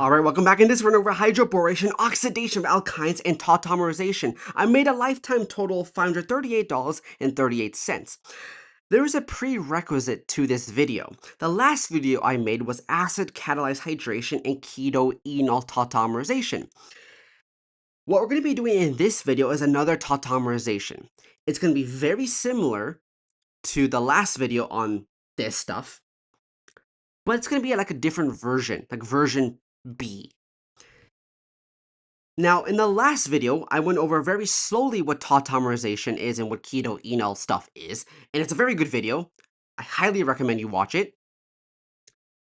Alright, welcome back. In this run over Hydroboration-Oxidation of Alkynes and Tautomerization, I made a lifetime total of $538.38. There is a prerequisite to this video. The last video I made was acid-catalyzed hydration and keto-enol tautomerization. What we're going to be doing in this video is another tautomerization. It's going to be very similar to the last video on this stuff, but it's going to be like a different version, like version B. Now, in the last video, I went over very slowly what tautomerization is and what keto-enol stuff is, and it's a very good video. I highly recommend you watch it,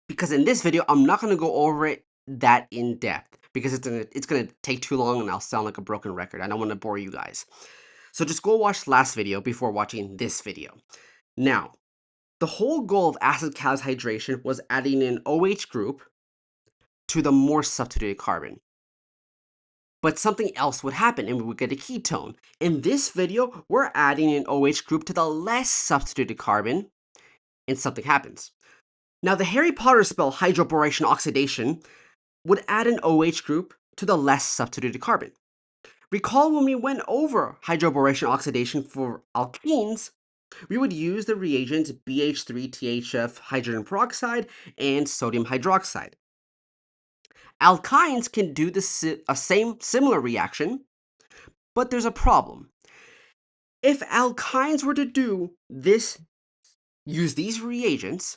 because in this video, I'm not going to go over it that in depth, because it's gonna take too long and I'll sound like a broken record. I don't want to bore you guys. So just go watch the last video before watching this video. Now, the whole goal of acid-catalyzed hydration was adding an OH group to the more substituted carbon. But something else would happen and we would get a ketone. In this video, we're adding an OH group to the less substituted carbon, and something happens. Now, the Harry Potter spell Hydroboration-Oxidation would add an OH group to the less substituted carbon. Recall when we went over hydroboration-oxidation for alkenes, we would use the reagents BH3THF hydrogen peroxide and sodium hydroxide. Alkynes can do the similar reaction, but there's a problem. If alkynes were to do this, use these reagents,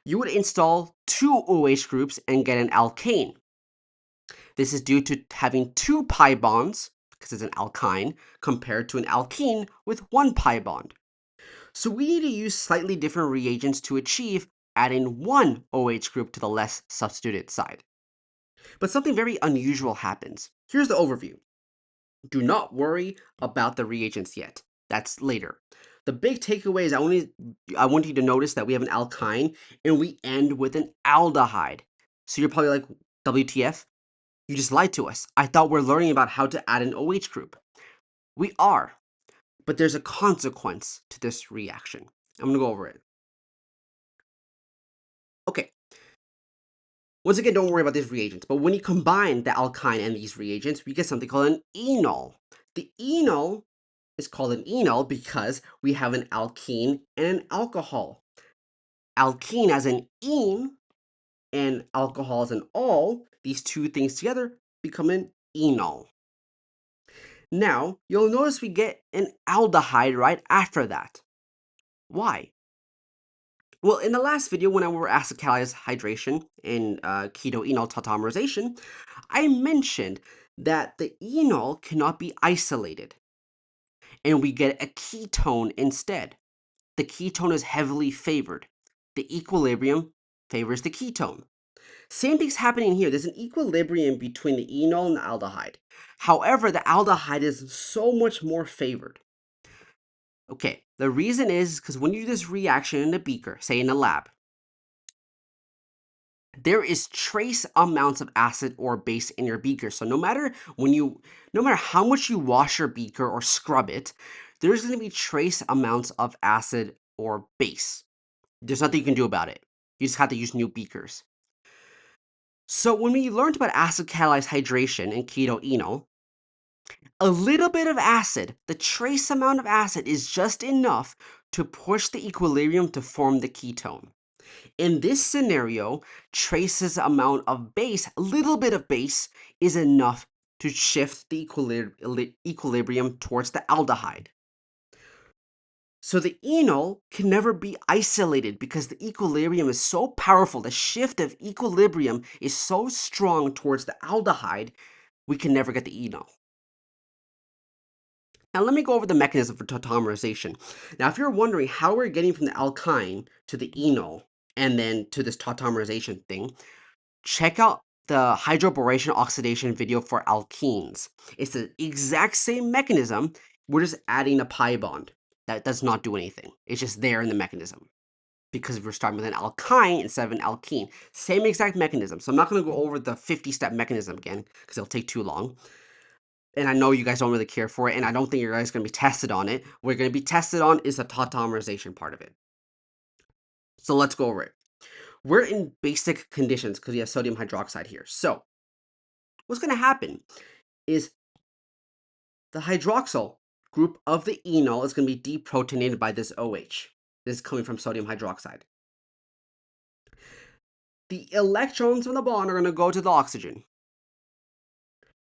you would install two OH groups and get an alkane. This is due to having two pi bonds, because it's an alkyne, compared to an alkene with one pi bond. So we need to use slightly different reagents to achieve adding one OH group to the less substituted side. But something very unusual happens. Here's the overview. Do not worry about the reagents yet. That's later. The big takeaway is I want you to notice that we have an alkyne and we end with an aldehyde. So you're probably like, WTF? You just lied to us. I thought we're learning about how to add an OH group. We are, but there's a consequence to this reaction. I'm going to go over it. Okay. Once again, don't worry about these reagents, but when you combine the alkyne and these reagents, we get something called an enol. The enol is called an enol because we have an alkene and an alcohol. Alkene as an ene and alcohol as an ol, these two things together become an enol. Now, you'll notice we get an aldehyde right after that. Why? Well, in the last video, when I were acid-catalyzed hydration and keto-enol tautomerization, I mentioned that the enol cannot be isolated, and we get a ketone instead. The ketone is heavily favored. The equilibrium favors the ketone. Same thing's happening here. There's an equilibrium between the enol and the aldehyde. However, the aldehyde is so much more favored. Okay, the reason is because when you do this reaction in a beaker, say in a lab, there is trace amounts of acid or base in your beaker. So no matter how much you wash your beaker or scrub it, there's going to be trace amounts of acid or base. There's nothing you can do about it. You just have to use new beakers. So when we learned about acid-catalyzed hydration and keto-enol, a little bit of acid, the trace amount of acid is just enough to push the equilibrium to form the ketone. In this scenario, traces amount of base, a little bit of base, is enough to shift the equilibrium towards the aldehyde. So the enol can never be isolated because the equilibrium is so powerful. The shift of equilibrium is so strong towards the aldehyde, we can never get the enol. Now let me go over the mechanism for tautomerization. Now if you're wondering how we're getting from the alkyne to the enol and then to this tautomerization thing, check out the hydroboration-oxidation video for alkenes. It's the exact same mechanism. We're just adding a pi bond. That does not do anything. It's just there in the mechanism because we're starting with an alkyne instead of an alkene. Same exact mechanism. So I'm not going to go over the 50-step mechanism again because it'll take too long. And I know you guys don't really care for it, and I don't think you guys are going to be tested on it. What we're going to be tested on is the tautomerization part of it. So let's go over it. We're in basic conditions because we have sodium hydroxide here. So what's going to happen is the hydroxyl group of the enol is going to be deprotonated by this OH. This is coming from sodium hydroxide. The electrons on the bond are going to go to the oxygen.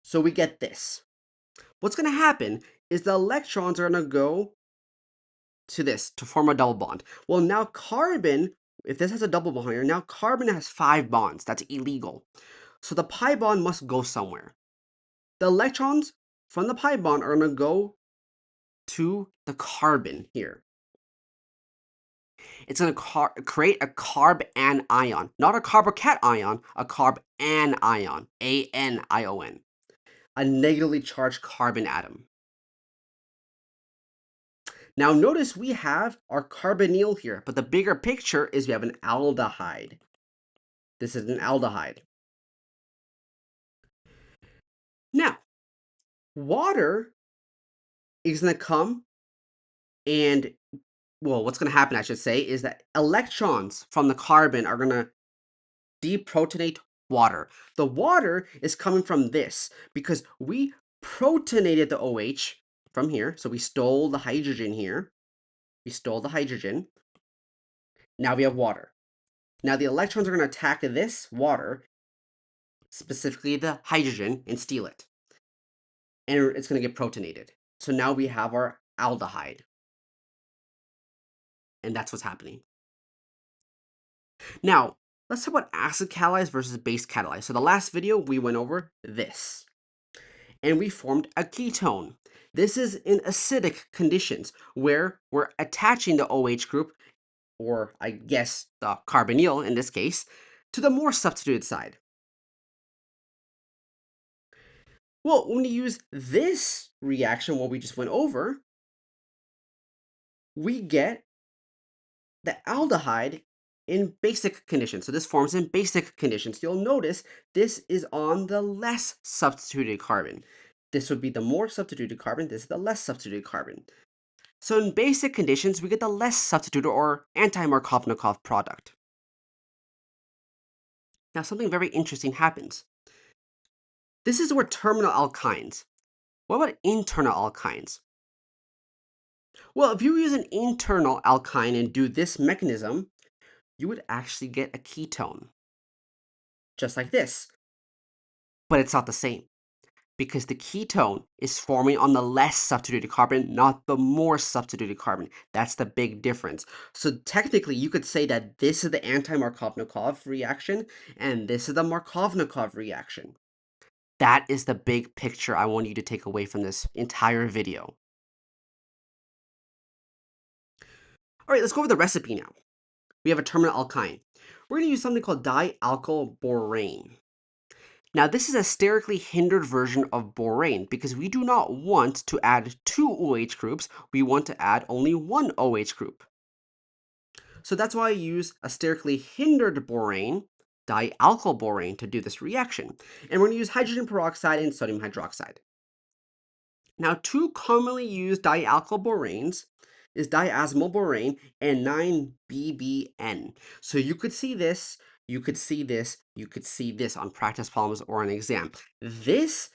So we get this. What's going to happen is the electrons are going to go to this to form a double bond. Well, now carbon, if this has a double bond here, now carbon has 5 bonds. That's illegal. So the pi bond must go somewhere. The electrons from the pi bond are going to go to the carbon here. It's going to create a carb-anion, not a carbocation, a carb-anion, A-N-I-O-N, a negatively charged carbon atom. Now notice we have our carbonyl here, but the bigger picture is we have an aldehyde. This is an aldehyde. Now, water is going to come and, well, what's going to happen, I should say, is that electrons from the carbon are going to deprotonate water. The water is coming from this because we protonated the OH from here. So we stole the hydrogen here. We stole the hydrogen. Now we have water. Now the electrons are going to attack this water, specifically the hydrogen, and steal it. And it's going to get protonated. So now we have our aldehyde. And that's what's happening. Now, let's talk about acid-catalyzed versus base-catalyzed. So the last video, we went over this. And we formed a ketone. This is in acidic conditions where we're attaching the OH group, or I guess the carbonyl in this case, to the more substituted side. Well, when you use this reaction, what we just went over, we get the aldehyde in basic conditions. So this forms in basic conditions. You'll notice this is on the less substituted carbon. This would be the more substituted carbon. This is the less substituted carbon. So in basic conditions, we get the less substituted or anti-Markovnikov product. Now something very interesting happens. This is where terminal alkynes. What about internal alkynes? Well, if you use an internal alkyne and do this mechanism, you would actually get a ketone. Just like this. But it's not the same, because the ketone is forming on the less substituted carbon, not the more substituted carbon. That's the big difference. So technically, you could say that this is the anti-Markovnikov reaction, and this is the Markovnikov reaction. That is the big picture I want you to take away from this entire video. All right, let's go over the recipe now. We have a terminal alkyne. We're going to use something called dialkylborane. Now, this is a sterically hindered version of borane because we do not want to add 2 OH groups. We want to add only 1 OH group. So that's why I use a sterically hindered borane, dialkylborane, to do this reaction. And we're going to use hydrogen peroxide and sodium hydroxide. Now, 2 commonly used dialkylboranes is diazomylborane and 9-BBN. So you could see this, you could see this, you could see this on practice problems or an exam. This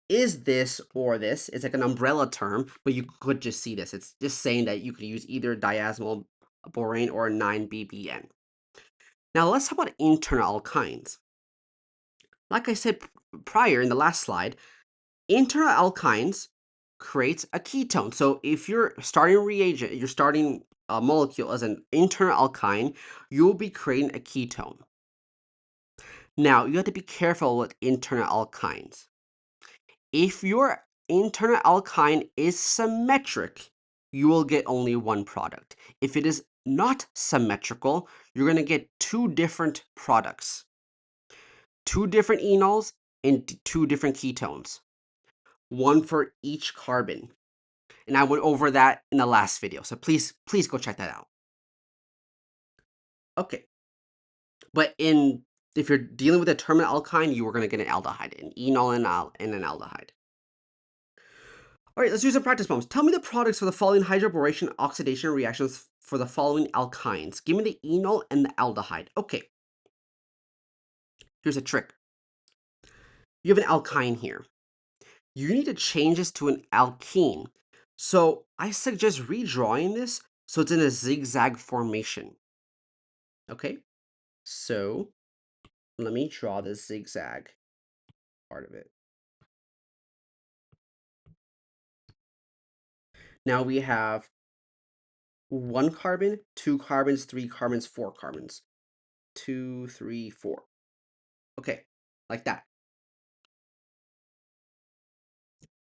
is this or this. It's like an umbrella term, but you could just see this. It's just saying that you could use either diazomylborane or 9-BBN. Now let's talk about internal alkynes. Like I said prior in the last slide, internal alkynes creates a ketone. So if you're starting a reagent, you're starting a molecule as an internal alkyne, you'll be creating a ketone. Now, you have to be careful with internal alkynes. If your internal alkyne is symmetric, you will get only one product. If it is not symmetrical, you're going to get 2 different products. 2 different enols and 2 different ketones. 1 for each carbon. And I went over that in the last video, so please go check that out. Okay. But if you're dealing with a terminal alkyne, you are going to get an aldehyde, an enol and an aldehyde. All right, let's do some practice problems. Tell me the products for the following hydroboration-oxidation reactions for the following alkynes. Give me the enol and the aldehyde. Okay. Here's a trick. you have an alkyne here. You need to change this to an alkene. So I suggest redrawing this so it's in a zigzag formation. Okay, so let me draw the zigzag part of it. Now we have 1 carbon, 2 carbons, 3 carbons, 4 carbons. 2, 3, 4. Okay, like that.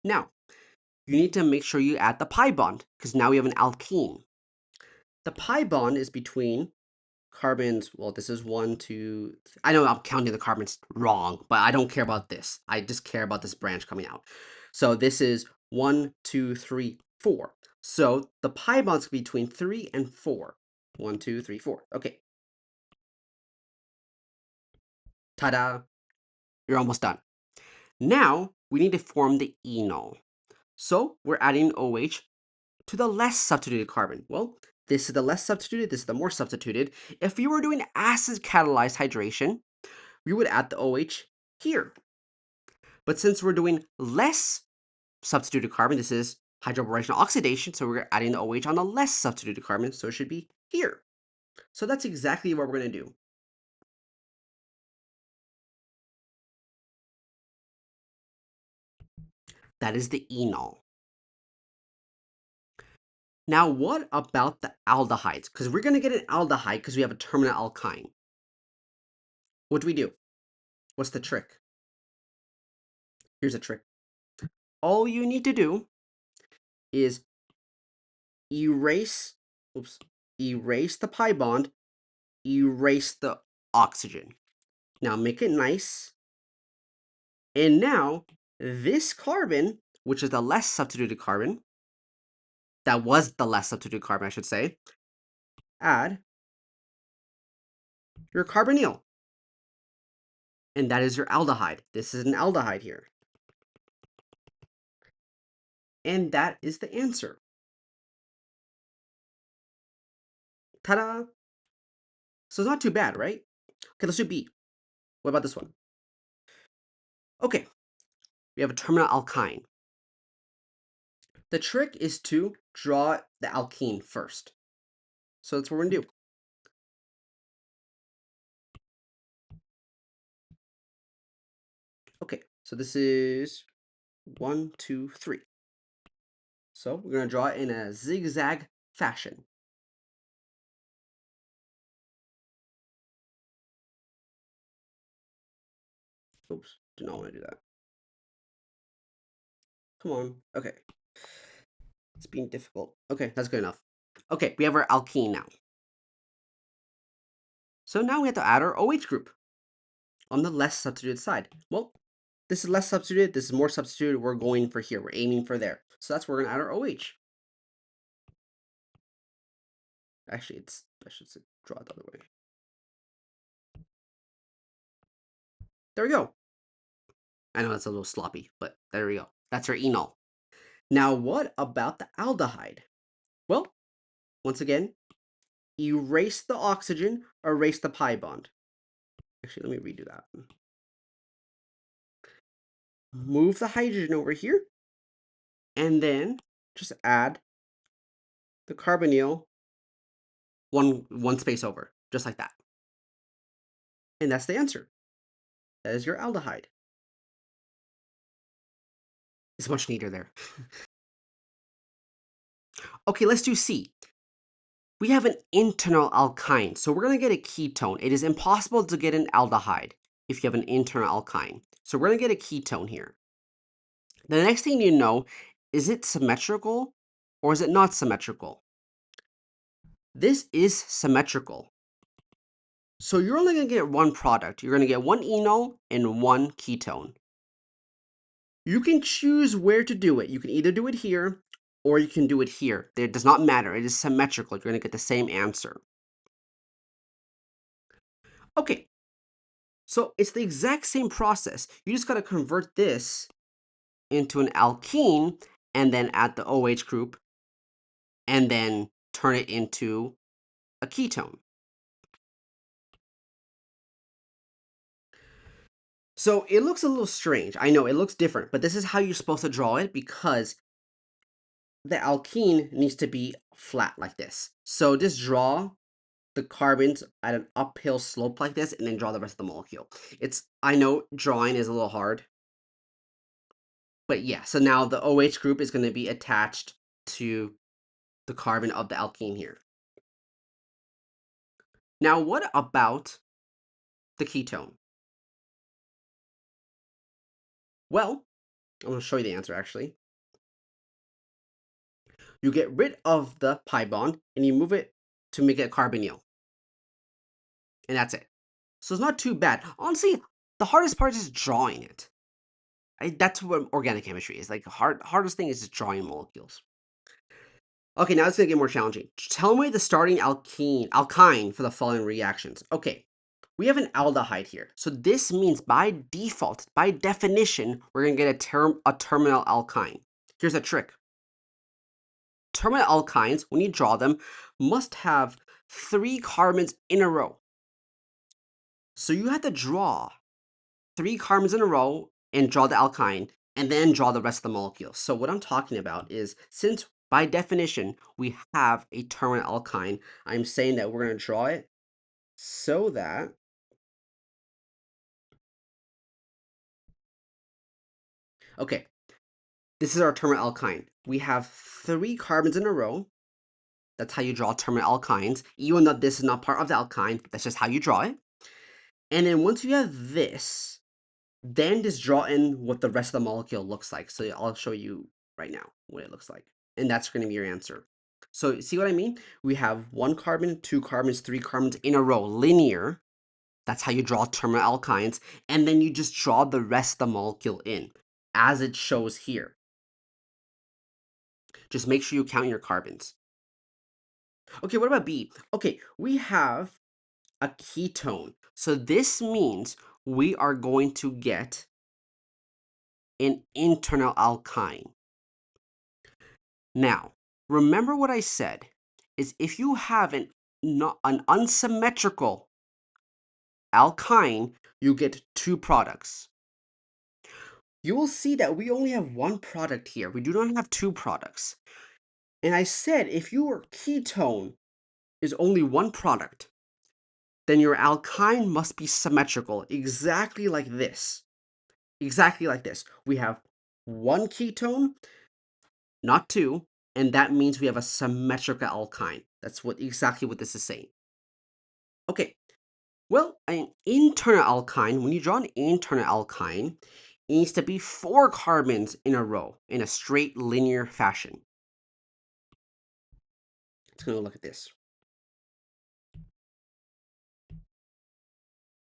Now, you need to make sure you add the pi bond, because now we have an alkene. The pi bond is between carbons, well, this is 1, 2, I know I'm counting the carbons wrong, but I don't care about this. I just care about this branch coming out. So this is 1, 2, 3, 4. So the pi bond's between 3 and 4. 1, 2, 3, 4. Okay. Ta-da! You're almost done. Now, we need to form the enol. So we're adding OH to the less substituted carbon. Well, this is the less substituted, this is the more substituted. If you were doing acid-catalyzed hydration, we would add the OH here. But since we're doing less substituted carbon, this is hydroboration-oxidation, so we're adding the OH on the less substituted carbon, so it should be here. So that's exactly what we're going to do. That is the enol. Now, what about the aldehydes? Because we're going to get an aldehyde because we have a terminal alkyne. What do we do? What's the trick? Here's a trick. All you need to do is erase the pi bond, erase the oxygen. Now make it nice. And now this carbon, which is the less substituted carbon, that was the less substituted carbon, I should say, add your carbonyl. And that is your aldehyde. This is an aldehyde here. And that is the answer. Ta-da! So it's not too bad, right? Okay, let's do B. What about this one? Okay, we have a terminal alkyne. The trick is to draw the alkene first. So that's what we're going to do. Okay, so this is 1, 2, 3. So we're going to draw it in a zigzag fashion. Oops, do not want to do that. Come on. Okay. It's being difficult. Okay, that's good enough. Okay, we have our alkene now. So now we have to add our OH group on the less substituted side. Well, this is less substituted, this is more substituted. We're going for here. We're aiming for there. So that's where we're going to add our OH. Actually, I should draw it the other way. There we go. I know that's a little sloppy, but there we go. That's our enol. Now, what about the aldehyde? Well, once again, erase the oxygen, erase the pi bond. Actually, let me redo that. Move the hydrogen over here, and then just add the carbonyl one space over, just like that. And that's the answer. That is your aldehyde. It's much neater there. Okay, let's do C. We have an internal alkyne, so we're going to get a ketone. It is impossible to get an aldehyde if you have an internal alkyne. So we're going to get a ketone here. The next thing you know, is it symmetrical or is it not symmetrical? This is symmetrical. So you're only going to get one product. You're going to get one enol and one ketone. You can choose where to do it. You can either do it here or you can do it here. It does not matter. It is symmetrical. You're going to get the same answer. Okay, so it's the exact same process. You just got to convert this into an alkene and then add the OH group and then turn it into a ketone. So it looks a little strange. I know it looks different, but this is how you're supposed to draw it because the alkene needs to be flat like this. So just draw the carbons at an uphill slope like this and then draw the rest of the molecule. I know drawing is a little hard, but yeah, so now the OH group is going to be attached to the carbon of the alkene here. Now, what about the ketone? Well, I'm going to show you the answer actually. You get rid of the pi bond and you move it to make it a carbonyl. And that's it. So it's not too bad. Honestly, the hardest part is drawing it. That's what organic chemistry is. Like, hardest thing is just drawing molecules. Okay, now it's going to get more challenging. Tell me the starting alkyne for the following reactions. Okay, we have an aldehyde here. So this means by default, by definition, we're going to get a terminal alkyne. Here's a trick. Terminal alkynes, when you draw them, must have 3 carbons in a row. So you have to draw 3 carbons in a row and draw the alkyne, and then draw the rest of the molecules. So what I'm talking about is, since by definition we have a terminal alkyne, I'm saying that we're going to draw it so that okay, this is our terminal alkyne. We have 3 carbons in a row. That's how you draw terminal alkynes. Even though this is not part of the alkyne, that's just how you draw it. And then once you have this, then just draw in what the rest of the molecule looks like. So I'll show you right now what it looks like. And that's going to be your answer. So see what I mean? We have 1 carbon, 2 carbons, 3 carbons in a row, linear. That's how you draw terminal alkynes. And then you just draw the rest of the molecule in, as it shows here. Just make sure you count your carbons. Okay, what about B? Okay, we have a ketone. So this means we are going to get an internal alkyne. Now, remember what I said is if you have an unsymmetrical alkyne, you get 2 products. You will see that we only have 1 product here. We do not have 2 products. And I said if your ketone is only 1 product, then your alkyne must be symmetrical, exactly like this. Exactly like this. We have 1 ketone, not 2, and that means we have a symmetrical alkyne. That's exactly what this is saying. Okay, well, an internal alkyne, when you draw an internal alkyne, it needs to be 4 carbons in a row in a straight linear fashion. Let's go look at this.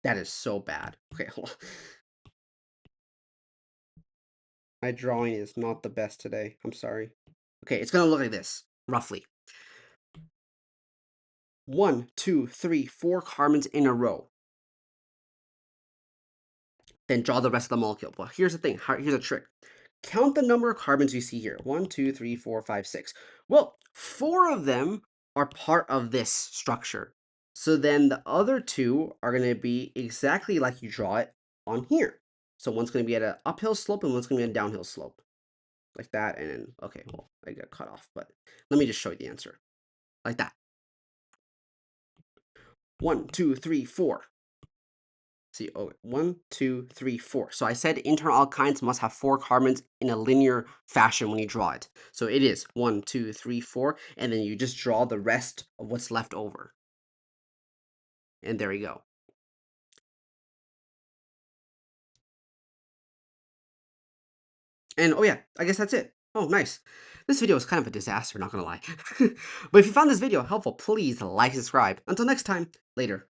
That is so bad. Okay, hold on. My drawing is not the best today. I'm sorry. Okay, it's going to look like this, roughly. 1, 2, 3, 4 carbons in a row. Then draw the rest of the molecule. But here's the thing. Here's a trick. Count the number of carbons you see here. 1, 2, 3, 4, 5, 6. Well, 4 of them are part of this structure. So then the other 2 are going to be exactly like you draw it on here. So one's going to be at an uphill slope and one's going to be a downhill slope. Like that. And then, okay, well, I got cut off. But let me just show you the answer. Like that. 1, 2, 3, 4. See, oh, 1, 2, 3, 4. So I said internal alkynes must have 4 carbons in a linear fashion when you draw it. So it is 1, 2, 3, 4, and then you just draw the rest of what's left over. And there you go. And oh yeah, I guess that's it. Oh, nice. This video was kind of a disaster, not gonna lie. But if you found this video helpful, please like, subscribe. Until next time, later.